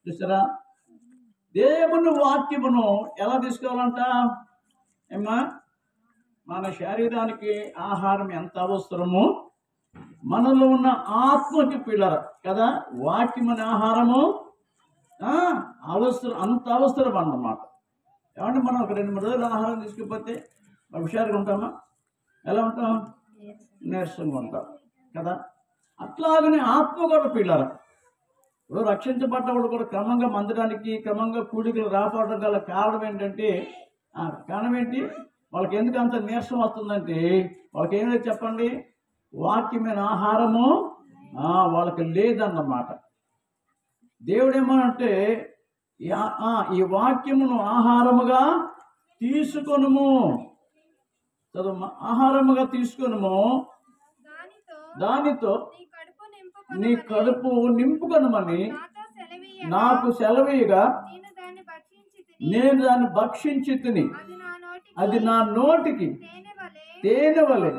చూసారా? దేవుని వాక్యమును ఎలా తీసుకోవాలంట ఏమ్మా? మన శరీరానికి ఆహారం ఎంత అవసరమో మనలో ఉన్న ఆత్మకి పిల్లర కదా వాక్యం అనే ఆహారము అవసరం, అంత అవసరం అన్నమాట. ఏమంటే మనం ఒక 2-3 రోజులు ఆహారం తీసుకుపోతే హుషారుగా ఉంటామా? ఎలా ఉంటాం? నీరసంగా ఉంటాం కదా. అట్లాగనే ఆత్మ కూడా పిల్లర. ఇప్పుడు రక్షించబడ్డవాడు కూడా క్రమంగా మందడానికి క్రమంగా కూడికలు రాపడడం గల కారణం ఏంటంటే కారణం ఏంటి? వాళ్ళకి ఎందుకు అంత నీరసం వస్తుందంటే వాళ్ళకి ఏమైనా చెప్పండి, వాక్యమైన ఆహారము వాళ్ళకి లేదన్నమాట. దేవుడేమనంటే ఈ వాక్యమును ఆహారముగా తీసుకొనుము, చదువు, ఆహారముగా తీసుకొనుము, దానితో నీ కడుపు నింపుకొనమని నాకు సెలవీయగా నేను దాన్ని భక్షించి తిని అది నా నోటికి తేనె వలె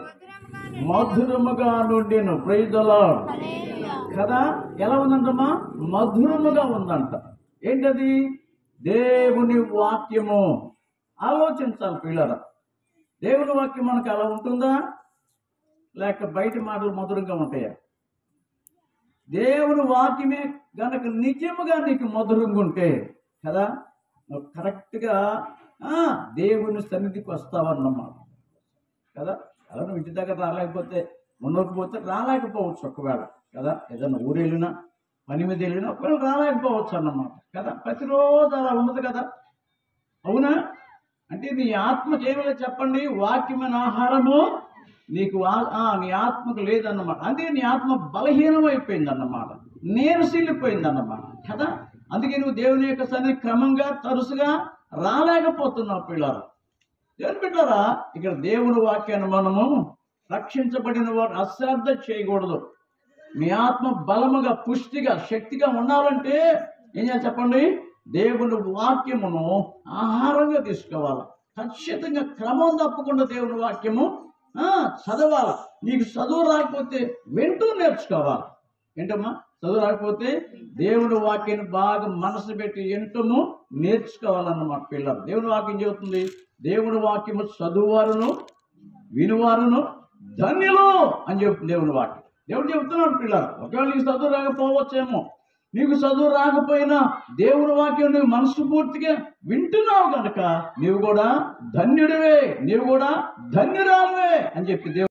మధురముగా నుండిను. ప్రైజ్ ది లార్డ్ కదా. ఎలా ఉందంటమ్మా? మధురముగా ఉందంట. ఏంటది? దేవుని వాక్యము. ఆలోచించాలి పిల్లరా. దేవుని వాక్యం మనకు అలా ఉంటుందా లేక బయట మాటలు మధురంగా ఉంటాయా? దేవుని వాక్యమే గనక నిజముగా నీకు మధురంగా ఉంటే కదా నువ్వు కరెక్ట్గా దేవుని సన్నిధికి వస్తావన్నమాట కదా. అలా నువ్వు ఇంటి దగ్గర రాలేకపోతే ఉండకపోతే రాలేకపోవచ్చు ఒకవేళ కదా. ఏదైనా ఊరు వెళ్ళినా పని మీద వెళ్ళినా ఒకవేళ రాలేకపోవచ్చు అన్నమాట కదా. ప్రతిరోజు అలా ఉండదు కదా, అవునా? అంటే నీ ఆత్మకి ఏమైనా చెప్పండి, వాక్యమైన ఆహారము నీకు నీ ఆత్మకు లేదన్నమాట. అంటే నీ ఆత్మ బలహీనం అయిపోయింది అన్నమాట, నీరసిల్లిపోయింది అన్నమాట కదా. అందుకే నువ్వు దేవుని యొక్క సన్నిధి క్రమంగా తరచుగా రాలేకపోతున్నావు పిల్లలు. దేవుని బిడ్డలారా, ఇక్కడ దేవుని వాక్యాన్ని మనము రక్షించబడిన వారు అశ్రద్ధ చేయకూడదు. మీ ఆత్మ బలముగా పుష్టిగా శక్తిగా ఉండాలంటే ఏం చేయాలి చెప్పండి? దేవుని వాక్యమును ఆహారంగా తీసుకోవాలి. ఖచ్చితంగా క్రమం తప్పకుండా దేవుని వాక్యము చదవాలి. నీకు చదువు రాకపోతే వింటూ నేర్చుకోవాలి. ఏంటమ్మా? చదువు రాకపోతే దేవుని వాక్యాన్ని బాగా మనసు పెట్టి వింటూ నేర్చుకోవాలన్నమాట పిల్లలు. దేవుని వాక్యం చెబుతుంది, దేవుని వాక్యము చదువువారును వినువారును ధన్యులు అని చెబుతుంది దేవుని వాక్యం. దేవుడు చెబుతున్నాడు పిల్లలు, ఒకవేళ నీకు చదువు రాకపోవచ్చేమో, నీకు చదువు రాకపోయినా దేవుని వాక్యం నువ్వు మనస్ఫూర్తిగా వింటున్నావు కనుక నీవు కూడా ధన్యుడివే, నీవు కూడా ధన్యురాలువే అని చెప్పి దేవుడు